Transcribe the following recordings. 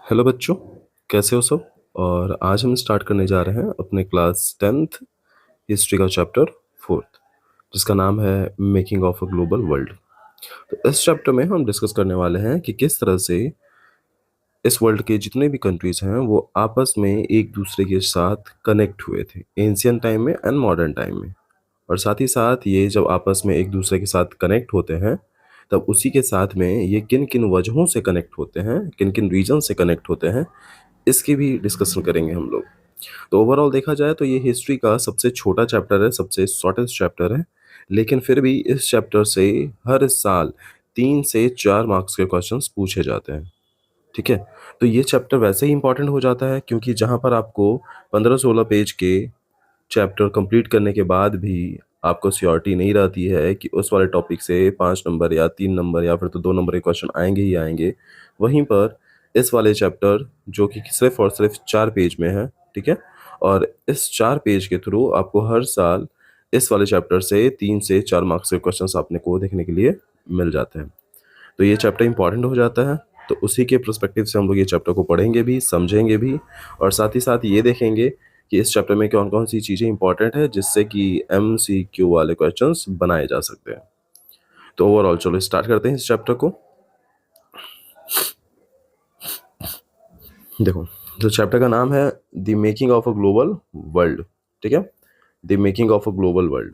Hello बच्चों, कैसे हो सब। और आज हम स्टार्ट करने जा रहे हैं अपने क्लास 10th हिस्ट्री का चैप्टर 4th, जिसका नाम है making of a global world. तो इस चैप्टर में हम डिस्कस करने वाले हैं कि किस तरह से इस वर्ल्ड के जितने भी कंट्रीज हैं वो आपस में एक दूसरे के साथ कनेक्ट हुए थे एंशियंट टाइम में एंड मॉडर्न टाइम में। और साथ ही साथ ये जब आपस में एक दूसरे के साथ कनेक्ट होते हैं, तब उसी के साथ में ये किन किन वजहों से कनेक्ट होते हैं, किन किन रीजन से कनेक्ट होते हैं, इसकी भी डिस्कशन करेंगे हम लोग। तो ओवरऑल देखा जाए तो ये हिस्ट्री का सबसे छोटा चैप्टर है, सबसे शॉर्टेस्ट चैप्टर है, लेकिन फिर भी इस चैप्टर से हर साल 3 से 4 मार्क्स के क्वेश्चंस पूछे जाते हैं। ठीक है। तो ये चैप्टर वैसे ही इंपॉर्टेंट हो जाता है क्योंकि जहाँ पर आपको 15-16 पेज के चैप्टर कंप्लीट करने के बाद भी आपको श्योरिटी नहीं रहती है कि उस वाले टॉपिक से 5 नंबर या 3 नंबर या फिर तो 2 नंबर के क्वेश्चन आएंगे ही आएंगे। वहीं पर इस वाले चैप्टर जो कि सिर्फ और सिर्फ 4 पेज में है, ठीक है, और इस 4 पेज के थ्रू आपको हर साल इस वाले चैप्टर से 3 से 4 मार्क्स के क्वेश्चन आपने को देखने के लिए मिल जाते हैं। तो ये चैप्टर इंपॉर्टेंट हो जाता है। तो उसी के पर्सपेक्टिव से हम लोग ये चैप्टर को पढ़ेंगे भी, समझेंगे भी, और साथ ही साथ ये देखेंगे कि इस चैप्टर में कौन कौन सी चीज़ें इंपॉर्टेंट है जिससे कि MCQ वाले क्वेश्चंस बनाए जा सकते हैं। तो ओवरऑल चलो स्टार्ट करते हैं इस चैप्टर को। देखो, तो चैप्टर का नाम है the making of a global world. ठीक है, the making of a global world.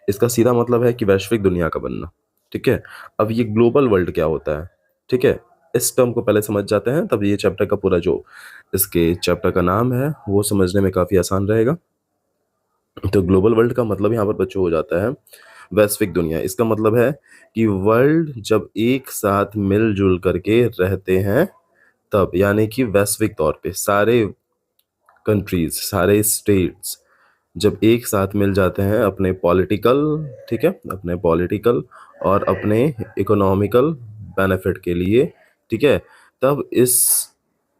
इसका सीधा मतलब है कि वैश्विक दुनिया का बनना। ठीक है। अब ये ग्लोबल वर्ल्ड क्या होता है, ठीक है, इस टर्म को पहले समझ जाते हैं, तब ये चैप्टर का पूरा जो इसके चैप्टर का नाम है वो समझने में काफ़ी आसान रहेगा। तो ग्लोबल वर्ल्ड का मतलब यहाँ पर बच्चों हो जाता है वैश्विक दुनिया। इसका मतलब है कि वर्ल्ड जब एक साथ मिलजुल करके रहते हैं तब, यानी कि वैश्विक तौर पे सारे कंट्रीज, सारे स्टेट्स जब एक साथ मिल जाते हैं अपने पॉलिटिकल, ठीक है, अपने पॉलिटिकल और अपने इकोनॉमिकल बेनिफिट के लिए, ठीक है, तब इस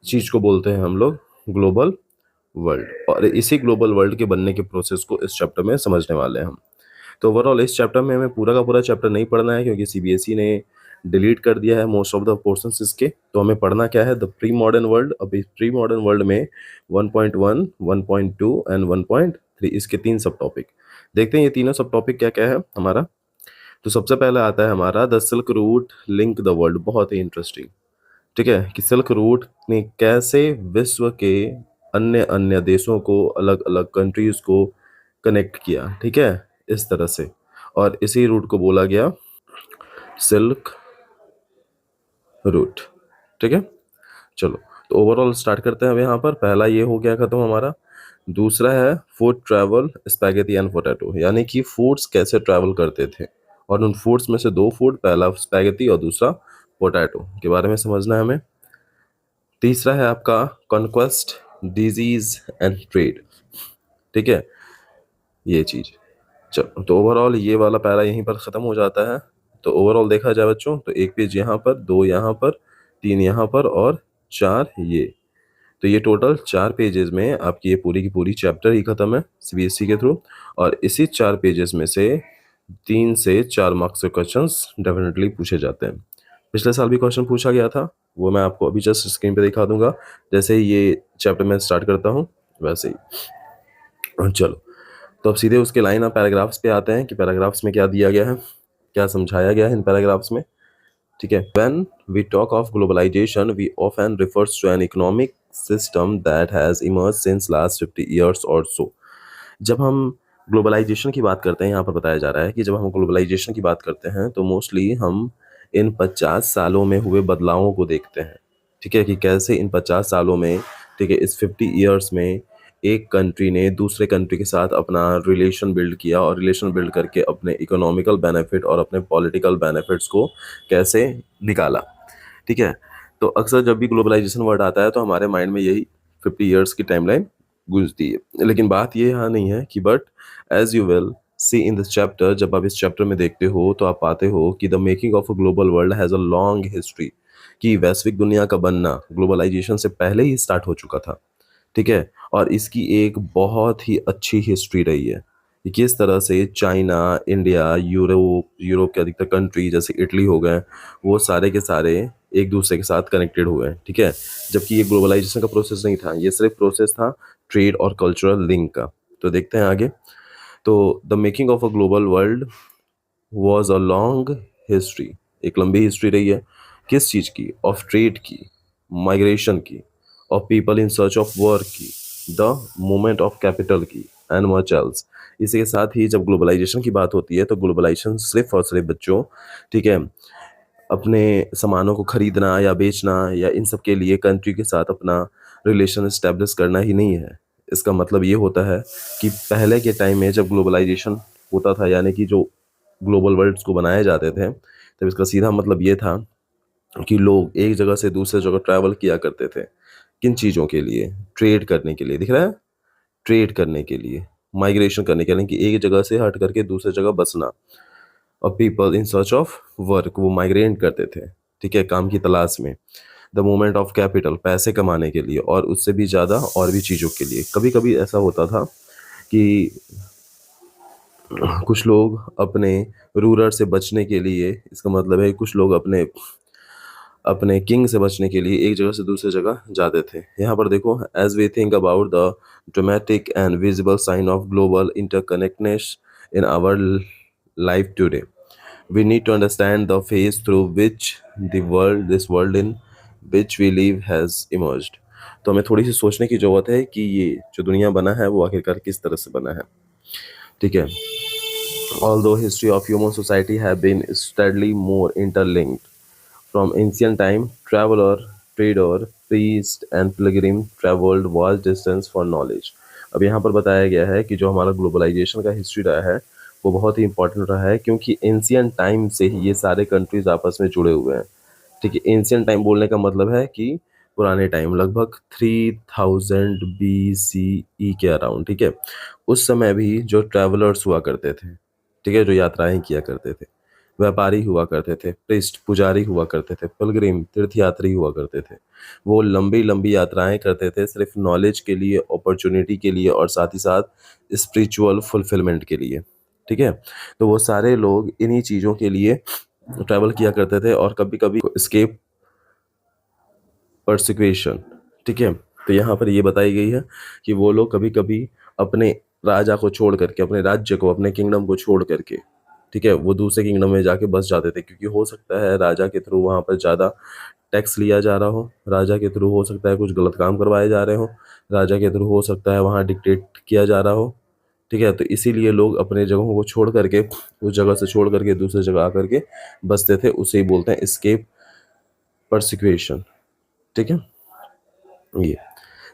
चीज को बोलते हैं हम लोग ग्लोबल वर्ल्ड। और इसी ग्लोबल वर्ल्ड के बनने के प्रोसेस को इस चैप्टर में समझने वाले हैं हम। तो ओवरऑल इस चैप्टर में हमें पूरा का पूरा चैप्टर नहीं पढ़ना है क्योंकि CBSE ने डिलीट कर दिया है मोस्ट ऑफ द पोर्शंस इसके। तो हमें पढ़ना क्या है, द प्री मॉडर्न वर्ल्ड। अब इस प्री मॉडर्न वर्ल्ड में 1.1, 1.2 एंड 1.3 इसके 3 सब टॉपिक देखते हैं। ये तीनों सब टॉपिक क्या क्या है हमारा। तो सबसे पहले आता है हमारा the silk root link the world. बहुत ही इंटरेस्टिंग, ठीक है, कि सिल्क रूट ने कैसे विश्व के अन्य अन्य देशों को, अलग अलग कंट्रीज को कनेक्ट किया, ठीक है, इस तरह से। और इसी रूट को बोला गया सिल्क रूट। ठीक है, चलो तो ओवरऑल स्टार्ट करते हैं। अब यहाँ पर पहला ये हो गया खत्म हमारा। दूसरा है food travel spaghetti and potato, यानी कि फूड्स कैसे ट्रैवल करते थे, और उन फूड्स में से 2 फूड, पहला स्पैगेटी और दूसरा पोटैटो के बारे में समझना है हमें। तीसरा है आपका कॉन्क्वेस्ट, डिजीज एंड ट्रेड। ठीक है, ये चीज। चलो तो ओवरऑल ये वाला पैरा यहीं पर ख़त्म हो जाता है। तो ओवरऑल देखा जाए बच्चों तो 1 पेज यहाँ पर, 2 यहाँ पर, 3 यहाँ पर और 4 ये। तो ये टोटल 4 पेजेस में आपकी ये पूरी की पूरी चैप्टर ही खत्म है CBSE के थ्रू। और इसी 4 पेजेस में से 3 से 4 मार्क्स के क्वेश्चंस डेफिनेटली पूछे जाते हैं। पिछले साल भी क्वेश्चन पूछा गया था, वो मैं आपको अभी जस्ट स्क्रीन पे दिखा दूंगा जैसे ही ये चैप्टर में स्टार्ट करता हूँ वैसे ही। चलो तो अब सीधे उसके लाइन ऑफ पैराग्राफ्स पे आते हैं कि पैराग्राफ्स में क्या दिया गया है, क्या समझाया गया है इन पैराग्राफ्स में। ठीक है, when we talk of globalisation we often refers to an economic system that has emerge since last 50 years और सो। जब हम ग्लोबलाइजेशन की बात करते हैं, यहाँ पर बताया जा रहा है कि जब हम ग्लोबलाइजेशन की बात करते हैं तो मोस्टली हम इन 50 सालों में हुए बदलावों को देखते हैं। ठीक है, कि कैसे इन 50 सालों में, ठीक है, इस 50 ईयर्स में एक कंट्री ने दूसरे कंट्री के साथ अपना रिलेशन बिल्ड किया और रिलेशन बिल्ड करके अपने इकोनॉमिकल बेनिफिट और अपने पॉलिटिकल बेनिफिट्स को कैसे निकाला। ठीक है, तो अक्सर जब भी ग्लोबलाइजेशन वर्ड आता है तो हमारे माइंड में यही 50 ईयर्स की टाइमलाइन गूंजती है। लेकिन बात ये यहाँ नहीं है कि but as you will see in this chapter, जब आप इस चैप्टर में देखते हो तो आप पाते हो कि the making of a global world has a long history, कि वैश्विक दुनिया का बनना ग्लोबलाइजेशन से पहले ही स्टार्ट हो चुका था। ठीक है, और इसकी एक बहुत ही अच्छी हिस्ट्री रही है। कि किस तरह से चाइना, इंडिया, यूरोप के अधिकतर कंट्री जैसे इटली हो गए, वो सारे के सारे एक दूसरे के साथ कनेक्टेड हुए हैं, ठीक है। जबकि ये ग्लोबलाइजेशन का प्रोसेस नहीं था, ये सिर्फ प्रोसेस था ट्रेड और कल्चरल लिंक का। तो देखते हैं आगे। तो the making of a global world was a long history, एक लंबी हिस्ट्री रही है। किस चीज़ की? ऑफ ट्रेड की, माइग्रेशन की, of people in search of work की, द मूवमेंट ऑफ कैपिटल की, एंड मच एल्स। इसी के साथ ही जब ग्लोबलाइजेशन की बात होती है तो ग्लोबलाइजेशन सिर्फ और सिर्फ बच्चों, ठीक है, अपने सामानों को खरीदना या बेचना या इन सब के लिए कंट्री के साथ अपना रिलेशन इस्टेब्लिश करना ही नहीं है। इसका मतलब ये होता है कि पहले के टाइम में जब ग्लोबलाइजेशन होता था, यानी कि जो ग्लोबल वर्ल्ड्स को बनाए जाते थे, तब इसका सीधा मतलब ये था कि लोग एक जगह से दूसरे जगह ट्रैवल किया करते थे। किन चीज़ों के लिए? ट्रेड करने के लिए, दिख रहा है? ट्रेड करने के लिए, माइग्रेशन करने के लिए, कि एक जगह से हट करके दूसरे जगह बसना। और people in search of work, वो माइग्रेट करते थे, ठीक है, काम की तलाश में। द मूवमेंट ऑफ कैपिटल, पैसे कमाने के लिए, और उससे भी ज़्यादा और भी चीज़ों के लिए। कभी कभी ऐसा होता था कि कुछ लोग अपने रूलर से बचने के लिए, इसका मतलब है कुछ लोग अपने अपने किंग से बचने के लिए एक जगह से दूसरे जगह जाते थे। यहाँ पर देखो, as we think about the dramatic and visible sign of global interconnectedness in our life today, we need to understand the phase through which this world in which we live has emerged। तो हमें थोड़ी सी सोचने की जरूरत है कि ये जो दुनिया बना है वो आखिरकार किस तरह से बना है, ठीक है। Although history of human society have been steadily more interlinked, from ancient time, traveler, trader, priest and pilgrim traveled vast distance for knowledge। अब यहाँ पर बताया गया है कि जो हमारा ग्लोबलाइजेशन का हिस्ट्री रहा है वो बहुत ही इंपॉर्टेंट रहा है, क्योंकि एंशियंट टाइम से ही ये सारे कंट्रीज आपस में जुड़े हुए हैं, ठीक है। एंशियंट टाइम बोलने का मतलब है कि पुराने टाइम, लगभग 3000 BCE के अराउंड, ठीक है। उस समय भी जो ट्रैवलर्स हुआ करते थे, ठीक है, जो यात्राएं किया करते थे, व्यापारी हुआ करते थे, प्रिस्ट पुजारी हुआ करते थे, पिलग्रिम तीर्थयात्री हुआ करते थे। वो लंबी लंबी यात्राएं करते थे सिर्फ नॉलेज के लिए, अपॉर्चुनिटी के लिए, और साथ ही साथ स्पिरिचुअल फुलफिलमेंट के लिए, ठीक है। तो वो सारे लोग इन्हीं चीज़ों के लिए ट्रैवल किया करते थे, और कभी कभी escape परसिक्यूशन, ठीक है। तो यहाँ पर ये बताई गई है कि वो लोग कभी कभी अपने राजा को छोड़ करके, अपने राज्य को, अपने किंगडम को छोड़ करके, ठीक है, वो दूसरे किंगडम में जाके बस जाते थे, क्योंकि हो सकता है राजा के थ्रू वहाँ पर ज़्यादा टैक्स लिया जा रहा हो, राजा के थ्रू हो सकता है कुछ गलत काम करवाए जा रहे हो, राजा के थ्रू हो सकता है वहाँ डिक्टेट किया जा रहा हो, ठीक है। तो इसीलिए लोग अपने जगहों को छोड़ करके, उस जगह से छोड़ करके दूसरी जगह आकर के बसते थे। उसे ही बोलते हैं एस्केप परसिक्यूशन, ठीक है। ये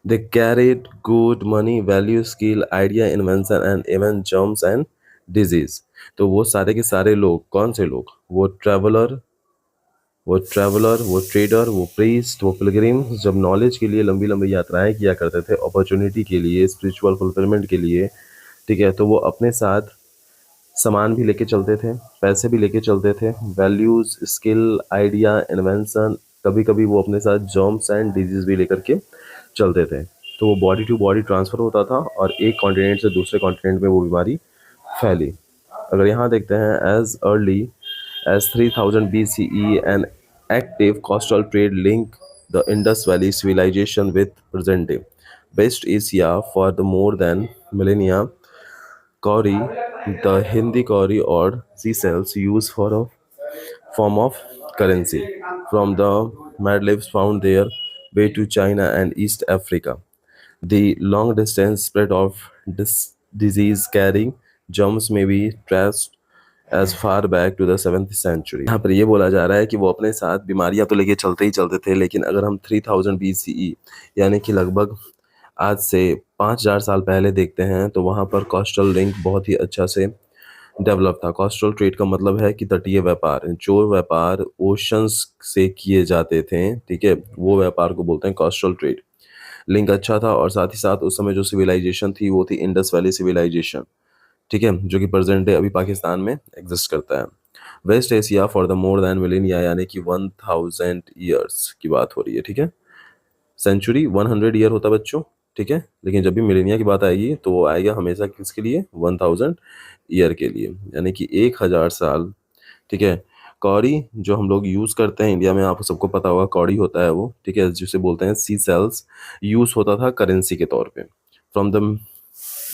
they carried good money, value, skill, idea, invention and even germs and disease। तो वो सारे के सारे लोग, कौन से लोग? वो ट्रैवलर, वो ट्रेडर, वो प्रीस्ट, वो पिलग्रिम, जब नॉलेज के लिए लंबी लंबी यात्राएं किया करते थे, अपॉर्चुनिटी के लिए, स्पिरिचुअल फुलफिलमेंट के लिए, ठीक है, तो वो अपने साथ सामान भी लेके चलते थे, पैसे भी लेके चलते थे, वैल्यूज, स्किल, आइडिया, इन्वेंशन, कभी कभी वो अपने साथ जर्म्स एंड डिजीज भी लेकर के चलते थे। तो वो बॉडी टू बॉडी ट्रांसफ़र होता था और एक कॉन्टिनेंट से दूसरे कॉन्टिनेंट में वो बीमारी फैली। अगर यहाँ देखते हैं, as early as 3000 BCE an active coastal trade link the Indus valley civilisation with present day West Asia for the more than millennia. Kauri, the Hindi kauri or seashells used for a form of currency from the Maldives found their way to China and East Africa. The long distance spread of disease carrying germs may be traced as far back to the 7th century। यहाँ पर ये बोला जा रहा है कि वो अपने साथ बीमारियां तो लेके चलते ही चलते थे, लेकिन अगर हम 3000 BCE यानी कि लगभग आज से 5000 साल पहले देखते हैं, तो वहाँ पर कोस्टल लिंक बहुत ही अच्छा से डेवलप था। कोस्टल ट्रेड का मतलब है कि तटीय व्यापार, जो व्यापार ओशंस से किए जाते थे, ठीक है, वो व्यापार को बोलते हैं कोस्टल ट्रेड। लिंक अच्छा था, और साथ ही साथ उस समय जो सिविलाइजेशन थी वो थी इंडस वैली सिविलाइजेशन, ठीक है, जो कि प्रेजेंट डे अभी पाकिस्तान में एग्जिस्ट करता है। West Asia for the more than millennia, यानी कि 1000 ईयर्स की बात हो रही है, ठीक है। सेंचुरी 100 ईयर होता है बच्चों, ठीक है। लेकिन जब भी मिलेनिया की बात आएगी तो वो आएगा हमेशा किसके लिए, 1000 ईयर के लिए, यानी कि 1000 साल। ठीक है। कौड़ी जो हम लोग यूज़ करते हैं इंडिया में, आपको सबको पता होगा कौड़ी होता है वो, ठीक है, जिसे बोलते हैं सी सेल्स, यूज़ होता था करेंसी के तौर पे। From the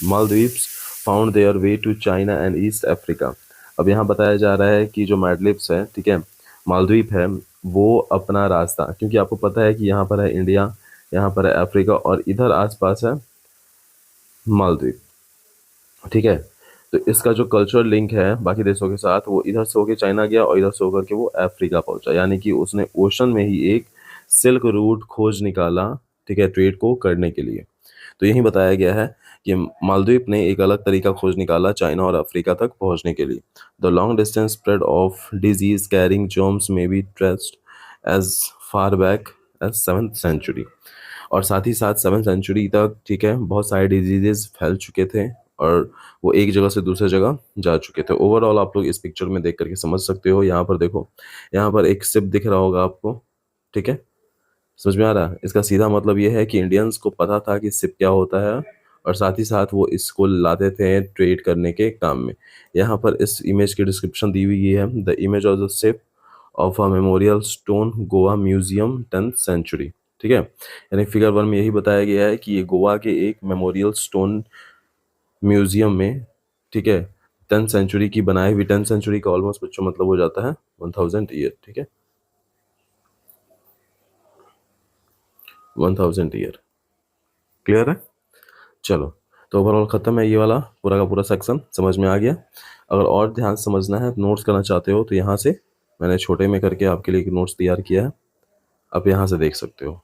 Maldives found their way to China and East Africa. अब यहाँ बताया जा रहा है कि जो मालदीव्स है, ठीक है, मालदीव है, वो अपना रास्ता, क्योंकि आपको पता है कि यहाँ पर है इंडिया, यहाँ पर है अफ्रीका और इधर आसपास है मालदीव, ठीक है। तो इसका जो कल्चरल लिंक है बाकी देशों के साथ, वो इधर से होके चाइना गया और इधर से होकर के वो अफ्रीका पहुंचा, यानी कि उसने ओशन में ही एक सिल्क रूट खोज निकाला, ठीक है, ट्रेड को करने के लिए। तो यही बताया गया है कि मालदीव ने एक अलग तरीका खोज निकाला चाइना और अफ्रीका तक पहुंचने के लिए। The long distance spread of disease carrying germs may be traced as far back as 7th century. और साथ ही साथ 7th सेंचुरी तक, ठीक है, बहुत सारे डिजीजेस फैल चुके थे और वो एक जगह से दूसरे जगह जा चुके थे। ओवरऑल आप लोग इस पिक्चर में देख करके समझ सकते हो। यहाँ पर देखो, यहाँ पर एक शिप दिख रहा होगा आपको, ठीक है, समझ में आ रहा है। इसका सीधा मतलब ये है कि इंडियंस को पता था कि शिप क्या होता है और साथ ही साथ वो इसको लाते थे ट्रेड करने के काम में। यहाँ पर इस इमेज की डिस्क्रिप्शन दी हुई है, the image of the ship of a memorial stone Goa museum 10th century, ठीक है। यानी फिगर 1 में यही बताया गया है कि ये गोवा के एक मेमोरियल स्टोन म्यूजियम में, ठीक है, 10th सेंचुरी की बनाई हुई, 10th सेंचुरी का ऑलमोस्ट बच्चों मतलब हो जाता है 1000 ईयर, ठीक है, 1000 ईयर। क्लियर है। चलो, तो ओवरऑल खत्म है ये वाला पूरा का पूरा सेक्शन, समझ में आ गया। अगर और ध्यान से समझना है, नोट्स करना चाहते हो, तो यहाँ से मैंने छोटे में करके आपके लिए एक नोट्स तैयार किया है, आप यहाँ से देख सकते हो,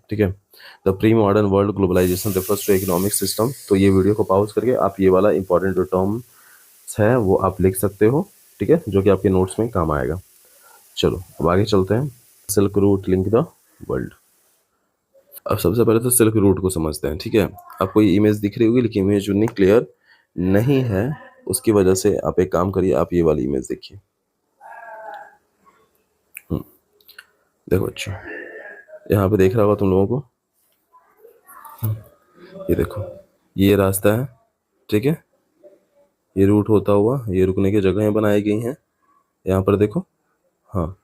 ठीक है। The pre modern world globalisation refers to economic system. तो ये वीडियो को पॉज करके आप ये वाला इंपॉर्टेंट जो टर्म्स है वो आप लिख सकते हो, ठीक है, जो कि आपके नोट्स में काम आएगा। चलो अब आगे चलते हैं। Silk route link the world. अब सबसे पहले तो सिल्क रूट को समझते हैं, ठीक है। आपको ये इमेज दिख रही होगी, लेकिन इमेज उतनी क्लियर नहीं है, उसकी वजह से आप एक काम करिए, आप ये वाली इमेज देखिए। देखो, अच्छा, यहाँ पे देख रहा होगा तुम लोगों को, ये देखो, ये रास्ता है, ठीक है, ये रूट होता हुआ ये रुकने की जगहें बनाई गई हैं, यहाँ पर देखो। हाँ,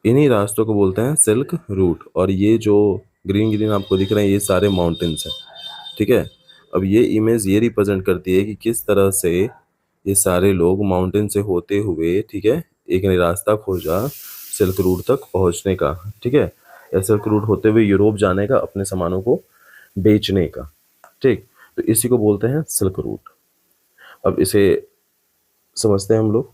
इन्हीं रास्तों को बोलते हैं सिल्क रूट। और ये जो ग्रीन ग्रीन आपको दिख रहे हैं, ये सारे माउंटेन्स हैं, ठीक है। अब ये इमेज ये रिप्रेजेंट करती है कि किस तरह से ये सारे लोग माउंटेन से होते हुए, ठीक है, एक ने रास्ता खोजा सिल्क रूट तक पहुंचने का, ठीक है, या सिल्क रूट होते हुए यूरोप जाने का, अपने सामानों को बेचने का, ठीक। तो इसी को बोलते हैं सिल्क रूट। अब इसे समझते हैं हम लोग।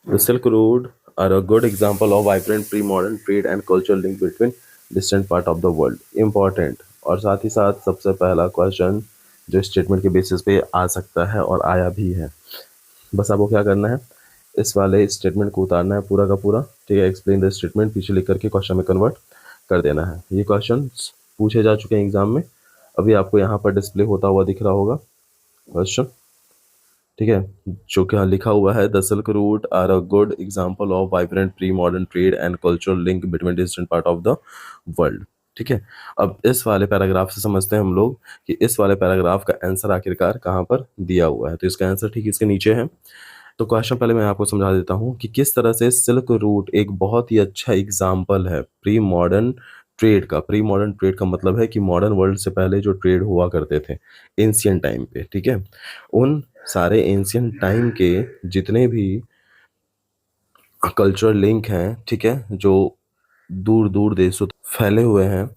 The silk road are a good example of vibrant pre modern trade and cultural link between distant part of the world. Important, और साथ ही साथ सबसे पहला क्वेश्चन जो स्टेटमेंट के बेसिस पे आ सकता है और आया भी है, बस आपको क्या करना है, इस वाले स्टेटमेंट को उतारना है पूरा का पूरा, ठीक है। एक्सप्लेन द स्टेटमेंट पीछे लिख करके क्वेश्चन में कन्वर्ट कर देना है। ये क्वेश्चन पूछे जा चुके हैं एग्जाम में, अभी आपको यहाँ पर डिस्प्ले होता हुआ दिख रहा होगा क्वेश्चन, ठीक है, जो क्या लिखा हुआ है, the silk route are a good example of vibrant pre modern trade and cultural link between distant part of the world, ठीक है। अब इस वाले पैराग्राफ से समझते हैं हम लोग कि इस वाले पैराग्राफ का आंसर आखिरकार कहाँ पर दिया हुआ है। तो इसका आंसर ठीक इसके नीचे है। तो क्वेश्चन पहले मैं आपको समझा देता हूँ कि किस तरह से सिल्क रूट एक बहुत ही अच्छा एग्जाम्पल है प्री मॉडर्न ट्रेड का। प्री मॉडर्न ट्रेड का मतलब है कि मॉडर्न वर्ल्ड से पहले जो ट्रेड हुआ करते थे एंशियंट टाइम पे, ठीक है, उन सारे एंशियंट टाइम के जितने भी कल्चरल लिंक हैं, ठीक है, जो दूर दूर देशों तक फैले हुए हैं,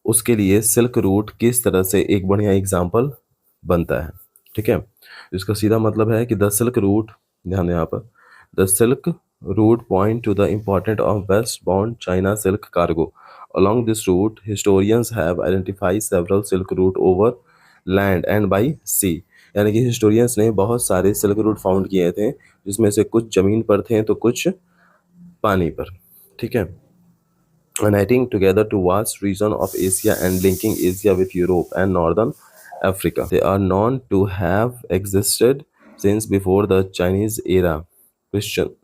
उसके लिए सिल्क रूट किस तरह से एक बढ़िया एग्जाम्पल बनता है, ठीक है। इसका सीधा मतलब है कि द सिल्क रूट, ध्यान दें यहाँ पर, the silk root point two the important of waste bound China silk cargo. Along this route, historians have identified several silk route over land and by sea। यानी कि हिस्टोरियंस ने बहुत सारे silk route found किए थे, जिसमें से कुछ जमीन पर थे तो कुछ पानी पर, ठीक है, uniting together to vast region of Asia and linking Asia with Europe and Northern Africa. They are known to have existed since before the Chinese era. Christian,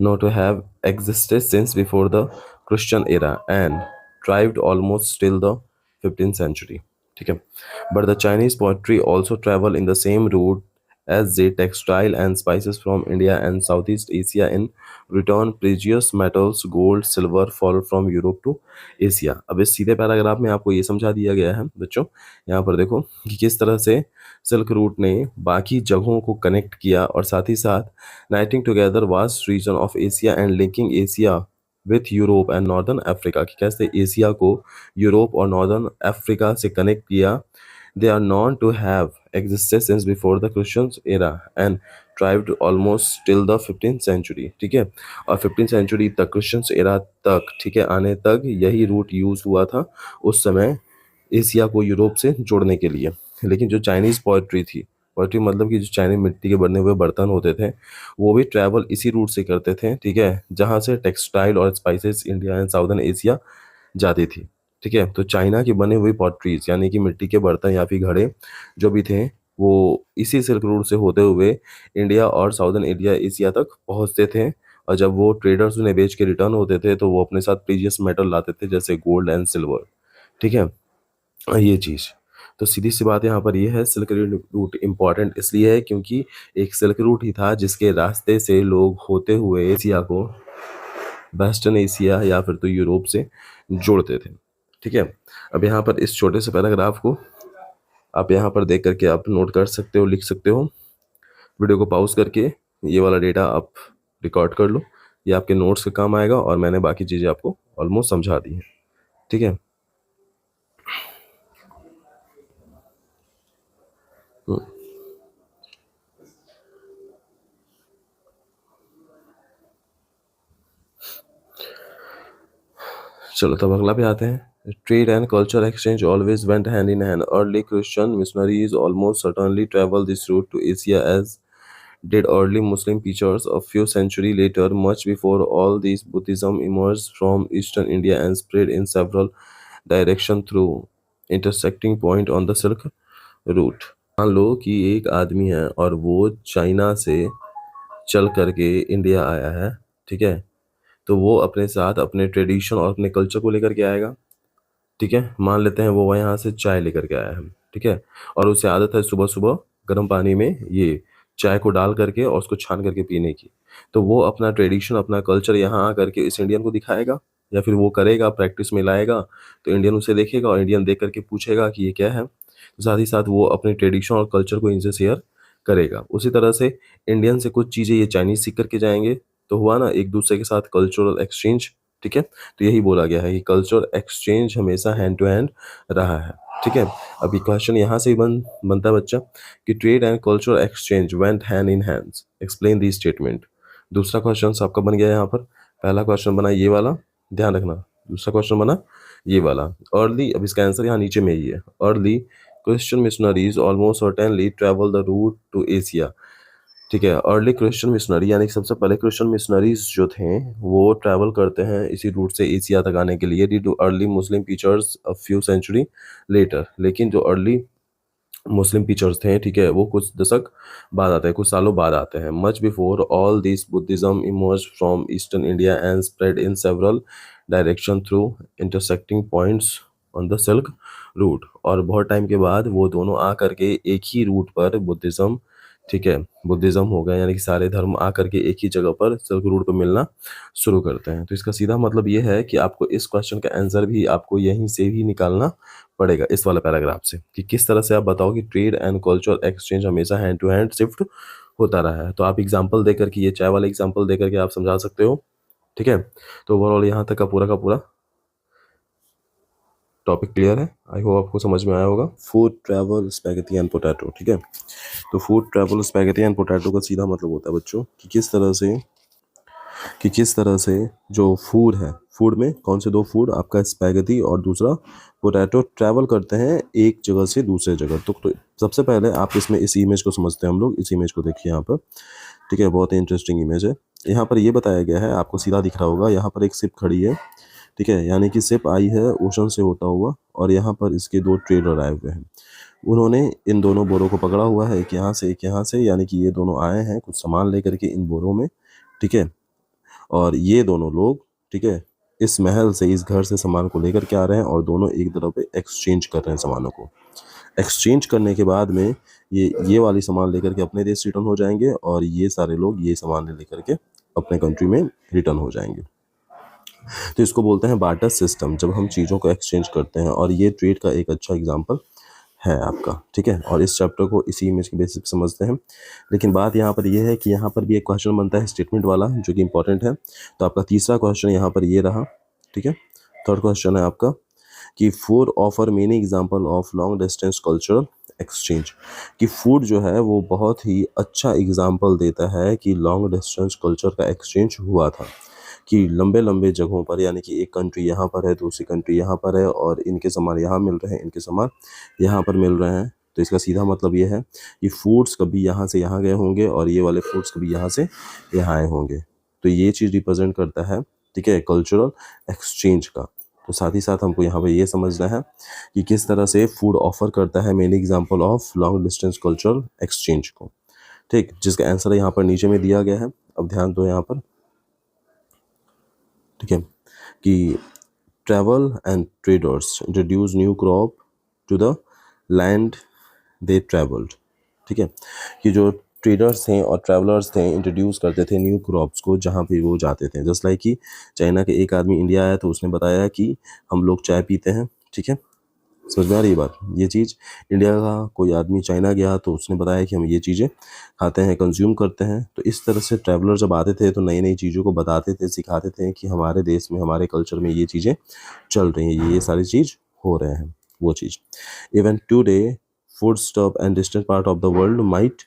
known to have existed since before the Christian era and thrived almost till the 15th century. ठीक है, but the Chinese pottery also travel in the same route as the textile and spices from India and Southeast Asia. In return, precious metals, gold, silver fall from Europe to Asia. अब इस सीधे paragraph में आपको ये समझा दिया गया है बच्चों, यहाँ पर देखो कि किस तरह से सिल्क रूट ने बाकी जगहों को कनेक्ट किया और साथ ही साथ knitting together vast region of Asia and linking Asia with Europe and northern Africa, कि कैसे एशिया को यूरोप और नॉर्दर्न अफ्रीका से कनेक्ट किया. They are known to have existed since before the Christian era and thrived almost till the 15th century. ठीक है, और 15th century तक, क्रिश्चियन एरा तक, ठीक है, आने तक यही रूट यूज हुआ था उस समय एशिया को यूरोप से जोड़ने के लिए. लेकिन जो चाइनीज़ पोइट्री थी, पोइट्री मतलब कि जो चाइनीज मिट्टी के बने हुए बर्तन होते थे, वो भी ट्रैवल इसी रूट से करते थे. ठीक है, जहाँ से टेक्सटाइल और spices India and southern Asia जाती थी. ठीक है, तो चाइना की बने हुई पॉटरीज यानी कि मिट्टी के बर्तन या फिर घड़े जो भी थे, वो इसी सिल्क रूट से होते हुए इंडिया और साउदर्न इंडिया एशिया तक पहुंचते थे. और जब वो ट्रेडर्स उन्हें बेच के रिटर्न होते थे तो वो अपने साथ प्रीशियस मेटल लाते थे जैसे गोल्ड एंड सिल्वर. ठीक है, ये चीज़. तो सीधी सी बात यहाँ पर ये है, सिल्क रूट इम्पॉर्टेंट इसलिए है क्योंकि एक सिल्क रूट ही था जिसके रास्ते से लोग होते हुए एशिया को वेस्टर्न एशिया या फिर तो यूरोप से जोड़ते थे. ठीक है, अब यहाँ पर इस छोटे से पैराग्राफ को आप यहाँ पर देख करके आप नोट कर सकते हो, लिख सकते हो. वीडियो को पॉज करके ये वाला डेटा आप रिकॉर्ड कर लो, ये आपके नोट्स के काम आएगा और मैंने बाकी चीज़ें आपको ऑलमोस्ट समझा दी हैं. ठीक है, चलो तब अगला पे आते हैं. Trade and culture exchange always went hand in hand. Early Christian missionaries almost certainly travel this route to Asia as did early Muslim preachers a few centuries later. Much before all these, Buddhism emerged from eastern India and spread in several directions through intersecting point on the Silk Route. मान लो कि एक आदमी है और वो China से चल करके इंडिया आया है. ठीक है, तो वो अपने साथ अपने ट्रेडिशन और अपने कल्चर को लेकर के आएगा. ठीक है, मान लेते हैं वो यहाँ से चाय लेकर के आया है. ठीक है, और उसे आदत है सुबह सुबह गर्म पानी में ये चाय को डाल करके और उसको छान करके पीने की. तो वो अपना ट्रेडिशन, अपना कल्चर यहाँ आ करके इस इंडियन को दिखाएगा या फिर वो करेगा, प्रैक्टिस में लाएगा. तो इंडियन उसे देखेगा और इंडियन देख करके पूछेगा कि ये क्या है. तो साथ ही साथ वो अपने ट्रेडिशन और कल्चर को इनसे शेयर करेगा. उसी तरह से इंडियन से कुछ चीज़ें ये चाइनीज सीख करके जाएंगे. तो हुआ ना एक दूसरे के साथ कल्चरल एक्सचेंज. ठीक है, तो यही बोला गया है कि कल्चर एक्सचेंज हमेशा हैंड टू हैंड रहा है. ठीक है, अभी क्वेश्चन यहाँ से ही बनता है बच्चा कि trade and culture exchange went hand in hands, explain the statement. दूसरा क्वेश्चन आपका बन गया यहाँ पर. पहला क्वेश्चन बना ये वाला, ध्यान रखना. दूसरा क्वेश्चन बना ये वाला. अर्ली, अब इसका आंसर यहाँ नीचे में ही है. Early Christian missionaries almost certainly travel the route to Asia. ठीक है, अर्ली क्रिश्चियन मिशनरी यानी कि सबसे पहले क्रिश्चियन मिशनरीज जो थे वो ट्रैवल करते हैं इसी रूट से एशिया तक आने के लिए. Did to early Muslim teachers a few century later. लेकिन जो अर्ली मुस्लिम टीचर्स थे, ठीक है, वो कुछ दशक बाद आते हैं, कुछ सालों बाद आते हैं. Much before all this Buddhism emerge from eastern India and spread in several direction through intersecting points on the silk root. और बहुत टाइम के बाद वो दोनों आ करके एक ही रूट पर बुद्धिज्म, ठीक है, बुद्धिज्म हो गया यानी कि सारे धर्म आ करके एक ही जगह पर सिल्क रूट पर मिलना शुरू करते हैं. तो इसका सीधा मतलब ये है कि आपको इस क्वेश्चन का आंसर भी आपको यहीं से ही निकालना पड़ेगा, इस वाला पैराग्राफ से, कि किस तरह से आप बताओ कि ट्रेड एंड कल्चर एक्सचेंज हमेशा हैंड टू हैंड शिफ्ट होता रहा है. तो आप एग्जाम्पल देकर के, ये चाय वाला एग्जाम्पल देकर के आप समझा सकते हो. ठीक है, तो ओवरऑल यहाँ तक का पूरा टॉपिक क्लियर है. आई होप आपको समझ में आया होगा. Food travel spaghetti and potato. ठीक है, तो food travel spaghetti and potato का सीधा मतलब होता है बच्चों कि किस तरह से जो फूड है, फूड में कौन से दो फूड, आपका स्पैगेटी और दूसरा पोटैटो, ट्रैवल करते हैं एक जगह से दूसरे जगह. तो सबसे पहले आप इसमें इस इमेज को समझते हैं हम लोग. इस इमेज को देखिए यहाँ पर. ठीक है, बहुत ही इंटरेस्टिंग इमेज है. यहाँ पर ये बताया गया है, आपको सीधा दिख रहा होगा, यहाँ पर एक शिप खड़ी है. ठीक है, यानी कि शिप आई है ओशन से होता हुआ और यहाँ पर इसके दो ट्रेडर आए हुए हैं. उन्होंने इन दोनों बोरों को पकड़ा हुआ है, एक यहाँ से, यानी कि ये दोनों आए हैं कुछ सामान लेकर के इन बोरों में. ठीक है, और ये दोनों लोग, ठीक है, इस महल से, इस घर से सामान को लेकर के आ रहे हैं और दोनों एक तरफ पे एक्सचेंज कर रहे हैं सामानों को। एक्सचेंज करने के बाद में ये वाली सामान लेकर के अपने देश रिटर्न हो जाएंगे और ये सारे लोग ये सामान लेकर के अपने कंट्री में रिटर्न हो जाएंगे। तो इसको बोलते हैं बार्टर सिस्टम, जब हम चीज़ों को एक्सचेंज करते हैं, और ये ट्रेड का एक अच्छा एग्जांपल है आपका, ठीक है। और इस चैप्टर को इसी इमेज के बेसिस पे समझते हैं। लेकिन बात यहाँ पर ये है कि यहाँ पर भी एक क्वेश्चन बनता है स्टेटमेंट वाला, जो कि इंपॉर्टेंट है। तो आपका तीसरा क्वेश्चन यहाँ पर ये रहा, ठीक है। थर्ड क्वेश्चन है आपका कि food offer many example of long distance cultural exchange, कि फूड जो है वो बहुत ही अच्छा एग्जांपल देता है कि लॉन्ग डिस्टेंस कल्चर का एक्सचेंज हुआ था, कि लंबे लंबे जगहों पर, यानी कि एक कंट्री यहाँ पर है, दूसरी कंट्री यहाँ पर है, और इनके सामान यहाँ मिल रहे हैं, इनके सामान यहाँ पर मिल रहे हैं। तो इसका सीधा मतलब ये है कि फूड्स कभी यहाँ से यहाँ गए होंगे और ये वाले फूड्स कभी यहाँ से यहाँ आए होंगे। तो ये चीज़ रिप्रेजेंट करता है, ठीक है, कल्चरल एक्सचेंज का। तो साथ ही साथ हमको यहाँ पे ये समझना है कि किस तरह से फूड ऑफर करता है many example of long distance cultural exchange को, ठीक, जिसका आंसर यहाँ पर नीचे में दिया गया है। अब ध्यान दो यहाँ पर, ठीक है, कि travel and traders introduce new crop to the land they travelled, ठीक है, कि जो ट्रेडर्स थे और ट्रैवलर्स थे इंट्रोड्यूस करते थे न्यू क्रॉप्स को जहाँ पे वो जाते थे। जस्ट लाइक कि चाइना के एक आदमी इंडिया आया तो उसने बताया कि हम लोग चाय पीते हैं, ठीक है, समझ में आ रही है बात। ये चीज़ इंडिया का कोई आदमी चाइना गया तो उसने बताया कि हम ये चीज़ें खाते हैं, कंज्यूम करते हैं। तो इस तरह से ट्रैवलर जब आते थे तो नई नई चीज़ों को बताते थे, सिखाते थे कि हमारे देश में, हमारे कल्चर में ये चीज़ें चल रही हैं, ये सारी चीज़ हो रहे हैं, वो चीज़। Even today food stop and distant part of the world might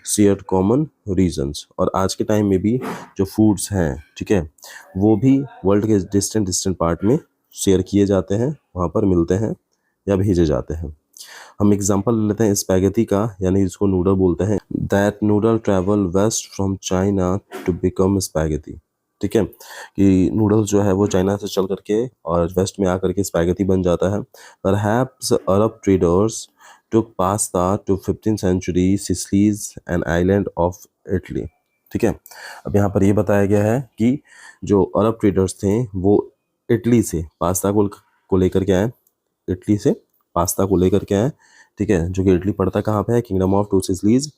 share common reasons, और आज के टाइम में भी जो फूड्स हैं, ठीक है, वो भी वर्ल्ड के डिस्टेंट पार्ट में शेयर किए जाते हैं, वहाँ पर मिलते हैं या भेजे जाते हैं। हम एग्जांपल लेते हैं स्पैगेटी का, यानी जिसको नूडल बोलते हैं। That noodle travel west from China to become spaghetti, ठीक है, कि नूडल्स जो है वो चाइना से चल करके और वेस्ट में आकर के स्पैगेटी बन जाता है। Perhaps Arab traders took pasta to 15th century Sicilies an island of Italy, ठीक है। अब यहाँ पर ये बताया गया है कि जो अरब ट्रेडर्स थे वो इटली से पास्ता को लेकर के आए, इटली से पास्ता को लेकर के आए, ठीक है, जो कि इटली पड़ता कहाँ पे है, किंगडम ऑफ टू सिसिलीज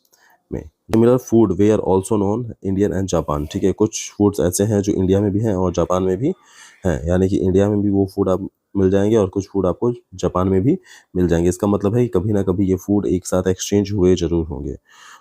में। Similar food ways are also known Indian and Japan, ठीक है, कुछ फूड्स ऐसे हैं जो इंडिया में भी हैं और जापान में भी हैं, यानी कि इंडिया में भी वो फूड आप मिल जाएंगे और कुछ फूड आपको जापान में भी मिल जाएंगे। इसका मतलब है कि कभी ना कभी ये फूड एक साथ एक्सचेंज हुए जरूर होंगे।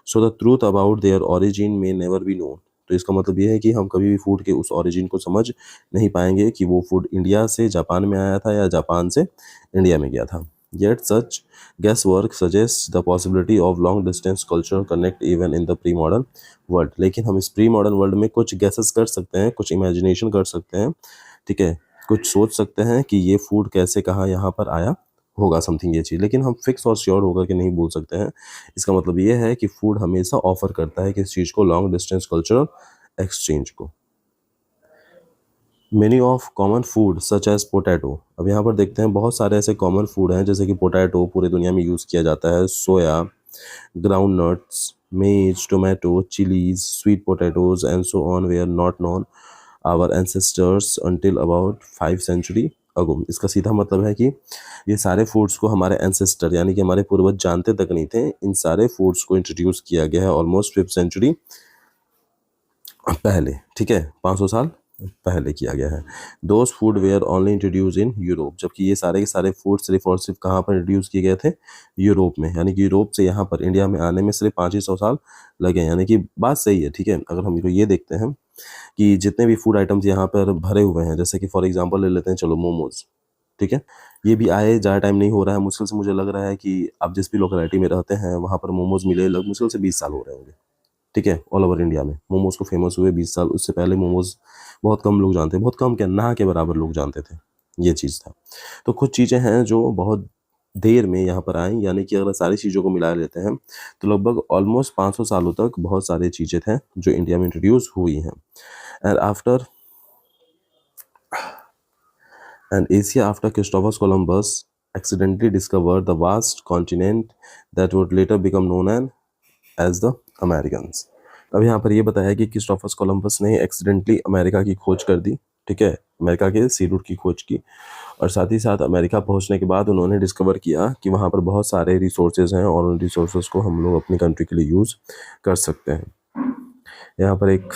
So the truth about their origin में नेवर बी नोन, तो इसका मतलब ये है कि हम कभी भी फूड के उस ओरिजिन को समझ नहीं पाएंगे कि वो फूड इंडिया से जापान में आया था या जापान से इंडिया में गया था। Yet such guesswork suggests the possibility of long distance cultural connect even in the pre-modern world। लेकिन हम इस प्री मॉडर्न वर्ल्ड में कुछ गेसेस कर सकते हैं, कुछ इमेजिनेशन कर सकते हैं, ठीक है, कुछ सोच सकते हैं कि ये फूड कैसे कहाँ यहाँ पर आया होगा, समथिंग ये चीज़, लेकिन हम फिक्स और श्योर होकर के नहीं बोल सकते हैं। इसका मतलब ये है कि फूड हमेशा ऑफर करता है किस चीज़ को, लॉन्ग डिस्टेंस कल्चरल एक्सचेंज को। Many of common food such as potato, अब यहाँ पर देखते हैं बहुत सारे ऐसे कॉमन फूड हैं जैसे कि पोटैटो पूरे दुनिया में यूज़ किया जाता है, soya, ground nuts, maize, tomato, chillies, sweet potatoes and so on were not known our ancestors until about 5 century ago. इसका सीधा मतलब है कि ये सारे फूड्स को हमारे एंसेस्टर यानी कि हमारे पूर्वज जानते तक नहीं थे। इन सारे फूड्स को इंट्रोड्यूस किया गया है ऑलमोस्ट 5th century पहले, ठीक है, 500 साल पहले किया गया है। Those food were only introduce in Europe, जबकि ये सारे के सारे फूड सिर्फ और सिर्फ कहाँ पर इंट्रोड्यूस किए गए थे, यूरोप में, यानी कि यूरोप से यहाँ पर इंडिया में आने में सिर्फ 500 साल लगे, यानी कि बात सही है, ठीक है। अगर हम ये देखते हैं कि जितने भी फूड आइटम्स यहाँ पर भरे हुए हैं, जैसे कि फॉर एग्जाम्पल ले लेते हैं, चलो मोमोज, ठीक है, ये भी आए ज़्यादा टाइम नहीं हो रहा है, मुश्किल से मुझे लग रहा है कि आप जिस भी लोकेलिटी में रहते हैं वहाँ पर मोमोज मिले लग मुश्किल से 20 साल हो रहे होंगे, ठीक है। ऑल ओवर इंडिया में मोमोज को फेमस हुए 20 साल, उससे पहले मोमोज बहुत कम लोग जानते, बहुत कम क्या, ना के बराबर लोग जानते थे, ये चीज़ था। तो कुछ चीज़ें हैं जो बहुत देर में यहाँ पर आई, यानी कि अगर सारी चीज़ों को मिला लेते हैं तो लगभग ऑलमोस्ट 500 सालों तक बहुत सारी चीज़ें थे जो इंडिया में इंट्रोड्यूस हुई हैं। And after and Asia after Christopher Columbus accidentally discovered the vast continent that would later become known as the Americans। अब यहाँ पर ये बताया कि क्रिस्टोफर कोलंबस ने एक्सीडेंटली अमेरिका की खोज कर दी, ठीक है, अमेरिका के सी रूट की खोज की। और साथ ही साथ अमेरिका पहुंचने के बाद उन्होंने डिस्कवर किया कि वहाँ पर बहुत सारे रिसोर्सेज हैं और उन रिसोर्सेज को हम लोग अपनी कंट्री के लिए यूज़ कर सकते हैं। यहाँ पर एक